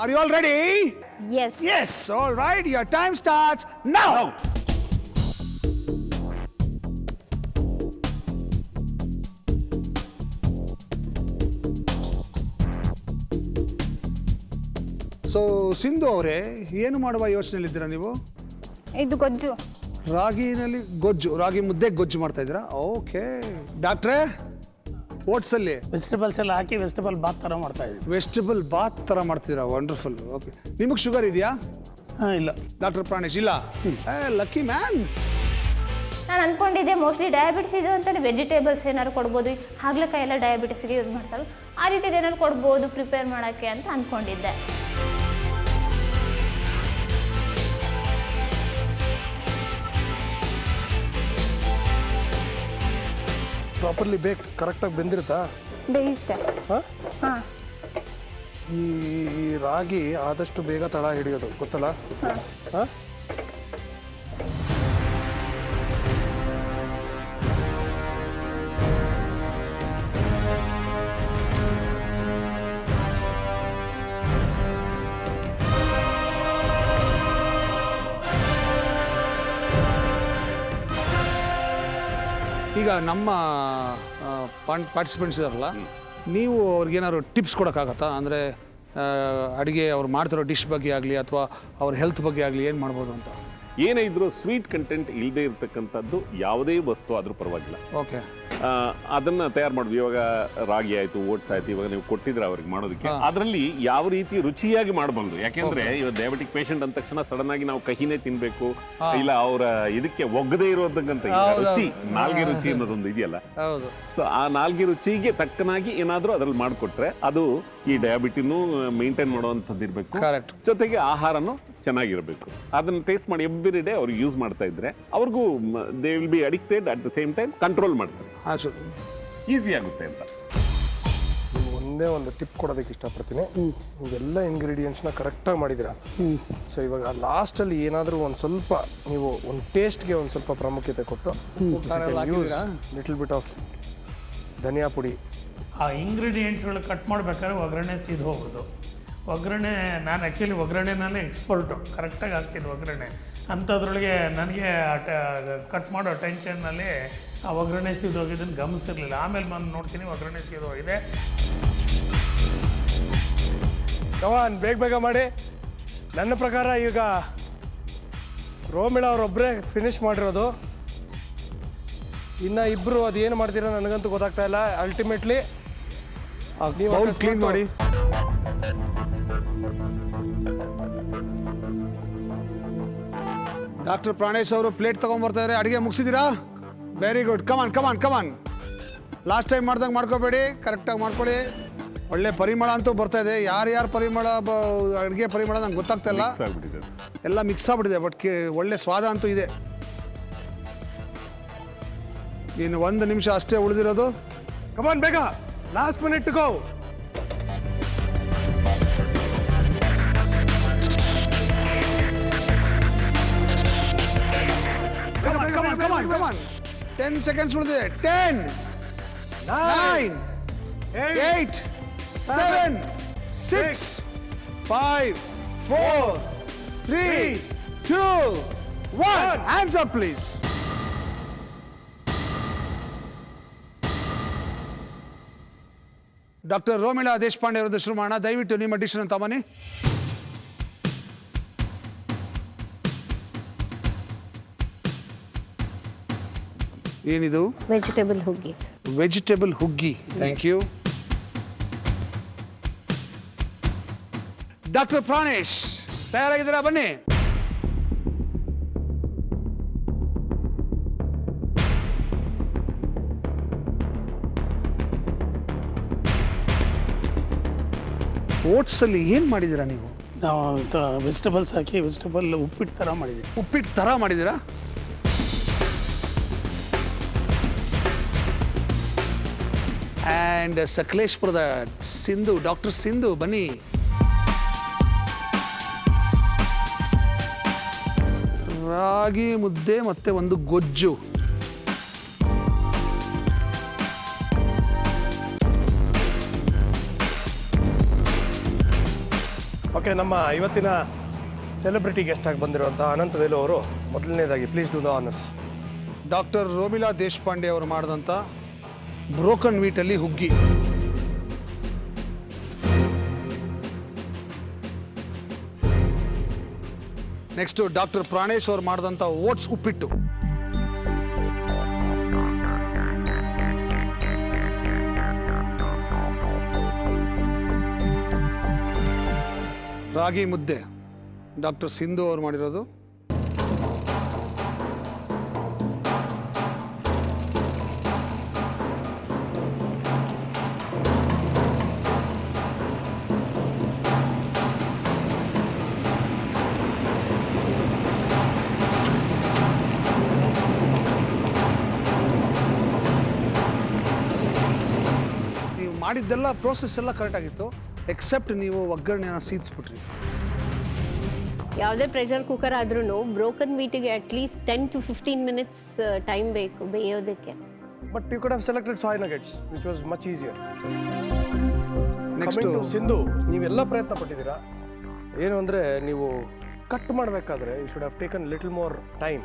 Are you all ready? Yes. Yes. All right. Your time starts now. So Sindhu ಅವರೇ, ಏನು ಮಾಡುವ ಯೋಚನೆಯಲ್ಲಿದ್ದೀರಾ ನೀವು? ಇದು ಗೊಜ್ಜು. ರಾಗಿನಲ್ಲಿ ಗೊಜ್ಜು, ರಾಗಿ ಮುದ್ದೆ ಗೊಜ್ಜು ಮಾಡ್ತಾ ಇದ್ದೀರಾ? ಓಕೆ. ಡಾಕ್ಟ್ರೇ, ಓಟ್ಸಲ್ಲಿ ವೆಜಿಟೇಬಲ್ಸ್ ಎಲ್ಲ ಹಾಕಿ ವೆಜಿಟೇಬಲ್ ಬಾತ್ ಥರ ಮಾಡ್ತಾ ಇದ್ದೀವಿ. ವೆಜಿಟೇಬಲ್ ಬಾತ್ ಥರ ಮಾಡ್ತೀರಾ? ವಂಡರ್ಫುಲ್. ಓಕೆ. ನಿಮಗೆ ಶುಗರ್ ಇದೆಯಾ? ಹಾಂ, ಇಲ್ಲ. ಡಾಕ್ಟರ್ ಪ್ರಾಣೇಶ್ ಇಲ್ಲ? Lucky man. ನಾನು ಅಂದ್ಕೊಂಡಿದ್ದೆ ಮೋಸ್ಟ್ಲಿ ಡಯಾಬಿಟಿಸ್ ಇದು ಅಂತಲೇ ವೆಜಿಟೇಬಲ್ಸ್ ಏನಾದ್ರು ಕೊಡ್ಬೋದು. ಹಾಗಲಕಾಯಿ ಎಲ್ಲ ಡಯಾಬಿಟಿಸ್ಗೆ ಯೂಸ್ ಮಾಡ್ತಾರೆ, ಆ ರೀತಿದು ಏನಾದ್ರು ಕೊಡ್ಬೋದು ಪ್ರಿಪೇರ್ ಮಾಡೋಕ್ಕೆ ಅಂತ ಅಂದ್ಕೊಂಡಿದ್ದೆ. ಪ್ರಾಪರ್ಲಿ ಬೇಕ್ ಕರೆಕ್ಟಾಗಿ ಬೆಂದಿರುತ್ತಾ? ಬೇಯುತ್ತೆ. ಹಾಂ. ಈ ರಾಗಿ ಆದಷ್ಟು ಬೇಗ ತಳ ಹಿಡಿಯೋದು ಗೊತ್ತಲ್ಲ? ಹಾಂ. ಈಗ ನಮ್ಮ ಪಾರ್ಟಿಸಿಪೆಂಟ್ಸ್ ಇದಾರಲ್ಲ, ನೀವು ಅವ್ರಿಗೇನಾದ್ರು ಟಿಪ್ಸ್ ಕೊಡೋಕ್ಕಾಗತ್ತಾ? ಅಂದರೆ ಅಡುಗೆ ಅವ್ರು ಮಾಡ್ತಿರೋ ಡಿಶ್ ಬಗ್ಗೆ ಆಗಲಿ ಅಥವಾ ಅವ್ರ ಹೆಲ್ತ್ ಬಗ್ಗೆ ಆಗಲಿ ಏನು ಮಾಡ್ಬೋದು ಅಂತ? ಏನೇ ಇದ್ರೂ ಸ್ವೀಟ್ ಕಂಟೆಂಟ್ ಇಲ್ಲದೆ ಇರತಕ್ಕಂಥದ್ದು ಯಾವುದೇ ವಸ್ತು ಆದರೂ ಪರವಾಗಿಲ್ಲ. ಓಕೆ. ಅದನ್ನ ತಯಾರು ಮಾಡಿದ್ವಿ. ಇವಾಗ ರಾಗಿ ಆಯ್ತು, ಓಟ್ಸ್ ಆಯ್ತು, ಇವಾಗ ನೀವು ಕೊಟ್ಟಿದ್ರೆ ಅವ್ರಿಗೆ ಮಾಡೋದಕ್ಕೆ ಅದರಲ್ಲಿ ಯಾವ ರೀತಿ ರುಚಿಯಾಗಿ ಮಾಡಬಲ್ದು. ಯಾಕೆಂದ್ರೆ ಇವಾಗ ಡಯಾಬಿಟಿಕ್ ಪೇಷಂಟ್ ಅಂದ ತಕ್ಷಣ ಸಡನ್ ಆಗಿ ನಾವು ಕಹಿನೇ ತಿನ್ಬೇಕು, ಇಲ್ಲ ಅವರ ಇದಕ್ಕೆ ಒಗ್ಗದೇ ಇರೋದಕ್ಕಂತ ರುಚಿ, ನಾಲ್ಗೆ ರುಚಿ ಅನ್ನೋದೊಂದು ಇದೆಯಲ್ಲ. ಹೌದು. ಸೊ ಆ ನಾಲ್ಗೆ ರುಚಿಗೆ ತಕ್ಕನಾಗಿ ಏನಾದ್ರೂ ಅದ್ರಲ್ಲಿ ಮಾಡಿಕೊಟ್ರೆ ಅದು ಈ ಡಯಾಬಿಟಿನೂ ಮೇಂಟೈನ್ ಮಾಡುವಂಥದ್ದು ಇರಬೇಕು. ಕರೆಕ್ಟ್. ಜೊತೆಗೆ ಆಹಾರನೂ ಚೆನ್ನಾಗಿರಬೇಕು. ಅದನ್ನ ಟೇಸ್ಟ್ ಮಾಡಿ ಎವ್ರಿ ಡೇ ಅವ್ರು ಯೂಸ್ ಮಾಡ್ತಾ ಇದ್ರೆ ಅವ್ರಿಗೂ they will be addicted, at the same time control ಮಾಡ್ತಾರೆ. ಈಸಿ ಆಗುತ್ತೆ ಅಂತ ಒಂದೇ ಒಂದು ಟಿಪ್ ಕೊಡೋದಕ್ಕೆ ಇಷ್ಟಪಡ್ತೀನಿ. ಎಲ್ಲ ಇಂಗ್ರೀಡಿಯೆಂಟ್ಸ್ನ ಕರೆಕ್ಟಾಗಿ ಮಾಡಿದ್ದೀರಾ. ಸೊ ಇವಾಗ ಲಾಸ್ಟಲ್ಲಿ ಏನಾದರೂ ಒಂದು ಸ್ವಲ್ಪ ನೀವು ಒಂದು ಟೇಸ್ಟ್ಗೆ ಒಂದು ಸ್ವಲ್ಪ ಪ್ರಾಮುಖ್ಯತೆ ಕೊಟ್ಟು ಲಿಟಲ್ ಬಿಟ್ ಆಫ್ ಧನಿಯಾ ಪುಡಿ. ಆ ಇಂಗ್ರೀಡಿಯೆಂಟ್ಸ್ಗಳು ಕಟ್ ಮಾಡ್ಬೇಕಾದ್ರೆ ಒಗ್ಗರಣೆ ಸೀದು ಹೋಗೋದು. ಒಗ್ಗರಣೆ ನಾನು ಆ್ಯಕ್ಚುಲಿ ಒಗ್ಗರಣೆನಲ್ಲೇ ಎಕ್ಸ್ಪರ್ಟು, ಕರೆಕ್ಟಾಗಿ ಹಾಕ್ತೀನಿ ಒಗ್ಗರಣೆ. ಅಂಥದ್ರೊಳಗೆ ನನಗೆ ಕಟ್ ಮಾಡೋ ಟೆನ್ಷನ್ನಲ್ಲಿ ಆ ಒಗ್ಗರಣೆ ಸೀದೋಗಿದ್ದನ್ನು ಗಮನಿಸಿರಲಿಲ್ಲ. ಆಮೇಲೆ ನಾನು ನೋಡ್ತೀನಿ ಒಗ್ಗರಣೆ ಸೀದೋಗಿದೆ. ಕಮಾನ್, ಬೇಗ ಬೇಗ ಮಾಡಿ. ನನ್ನ ಪ್ರಕಾರ ಈಗ ರೋಮಿಳಾ ಅವರೊಬ್ಬರೇ ಫಿನಿಶ್ ಮಾಡಿರೋದು. ಇನ್ನು ಇಬ್ಬರು ಅದೇನು ಮಾಡ್ತೀರಾ ನನಗಂತೂ ಗೊತ್ತಾಗ್ತಾ ಇಲ್ಲ. ಅಲ್ಟಿಮೇಟ್ಲಿ ಬೌಲ್ ಕ್ಲೀನ್ ಮಾಡಿ. ಡಾಕ್ಟರ್ ಪ್ರಾಣೇಶ್ ಅವರು ಪ್ಲೇಟ್ ತಗೊಂಡ್ಬರ್ತಾ ಇದ್ದಾರೆ. ಅಡುಗೆ ಮುಗಿಸಿದ್ದೀರಾ? Very good. Come on come on come on. Last time ಮಾಡ್ದಂಗೆ ಮಾಡ್ಕೋಬೇಡಿ, ಕರೆಕ್ಟಾಗಿ ಮಾಡ್ಕೊಳ್ಳಿ. ಒಳ್ಳೆ ಪರಿಮಳ ಅಂತೂ ಬರ್ತಾ ಇದೆ. ಯಾರ್ಯಾರ ಪರಿಮಳ, ಅಡುಗೆ ಪರಿಮಳ ನಂಗೆ ಗೊತ್ತಾಗ್ತಾ ಇಲ್ಲ, ಎಲ್ಲ ಮಿಕ್ಸ್ ಆಗ್ಬಿಟ್ಟಿದೆ. ಬಟ್ ಒಳ್ಳೆ ಸ್ವಾದ ಅಂತೂ ಇದೆ. ಇನ್ನು 1 ನಿಮಿಷ ಅಷ್ಟೇ ಉಳಿದಿರೋದು. ಕಮಾನ್ ಬೇಗ, last minute to go. Come on. 10 seconds ಉಳಿದಿದೆ. 10, 9, 8, 7, 6, 5, 4, 3, 2, 1. Hands up, please. Doctor Romila Deshpande ಅವರದ್ದು ಶುರು ಮಾಡೋಣ. ದಯವಿಟ್ಟು ನಿಮ್ಮ ಡಿಶ್ ಅಂತ ಬನ್ನಿ. ಏನಿದು? ವೆಜಿಟೇಬಲ್ ಹುಗ್ಗಿ. ವೆಜಿಟೇಬಲ್ ಹುಗ್ಗಿ. Thank you. ಡಾಕ್ಟರ್ ಪ್ರಾಣೇಶ್ ತಯಾರಾಗಿದ್ದೀರಾ? ಬನ್ನಿ. ಓಟ್ಸಲ್ಲಿ ಏನು ಮಾಡಿದ್ದೀರಾ ನೀವು? ನಾವು ವೆಜಿಟೇಬಲ್ಸ್ ಹಾಕಿ ವೆಜಿಟೇಬಲ್ ಉಪ್ಪಿಟ್ಟು ಥರ ಮಾಡಿದ್ದೀವಿ. ಉಪ್ಪಿಟ್ಟು ಥರ ಮಾಡಿದ್ದೀರಾ? ಆ್ಯಂಡ್ ಸಕಲೇಶ್ಪುರದ ಸಿಂಧು, ಡಾಕ್ಟರ್ ಸಿಂಧು ಬನ್ನಿ. ರಾಗಿ ಮುದ್ದೆ ಮತ್ತು ಒಂದು ಗೊಜ್ಜು. ಓಕೆ, ನಮ್ಮ ಇವತ್ತಿನ ಸೆಲೆಬ್ರಿಟಿ ಗೆಸ್ಟ್ ಆಗಿ ಬಂದಿರುವಂಥ ಅನಂತ ವೇಲು ಅವರು ಮೊದಲನೇದಾಗಿ please do the honours. Doctor Romila Deshpande ಅವರು ಮಾಡಿದಂಥ ಬ್ರೋಕನ್ ವೀಟಲ್ಲಿ ಹುಗ್ಗಿ. ನೆಕ್ಸ್ಟು ಡಾಕ್ಟರ್ ಪ್ರಾಣೇಶ್ ಅವರು ಮಾಡಿದಂಥ ಓಟ್ಸ್ ಉಪ್ಪಿಟ್ಟು. ರಾಗಿ ಮುದ್ದೆ ಡಾಕ್ಟರ್ ಸಿಂಧು ಅವರು ಮಾಡಿರೋದು. ನೀವು ಮಾಡಿದ್ದೆಲ್ಲ ಪ್ರೋಸೆಸ್ ಎಲ್ಲ ಕರೆಕ್ಟ್ ಆಗಿತ್ತು, ಎಕ್ಸೆಪ್ಟ್ ನೀವು ಒಗ್ಗರಣೆನ ಸೀದಿಸ್ಬಿಟ್ರಿ. ಯಾವುದೇ ಪ್ರೆಷರ್ ಕುಕ್ಕರ್ ಆದ್ರೂ ಬ್ರೋಕನ್ ವೀಟಿಗೆ ಅಟ್ಲೀಸ್ಟ್ 10 to 15 minutes ಟೈಮ್ ಬೇಕು ಬೇಯೋದಕ್ಕೆ. But you could have selected soy nuggets which was much easier. Next Sindhu, ನೀವೆಲ್ಲ ಪ್ರಯತ್ನ ಪಟ್ಟಿದ್ದೀರಾ. ಏನು ಅಂದರೆ ನೀವು ಕಟ್ ಮಾಡಬೇಕಾದ್ರೆ you should have taken little more time.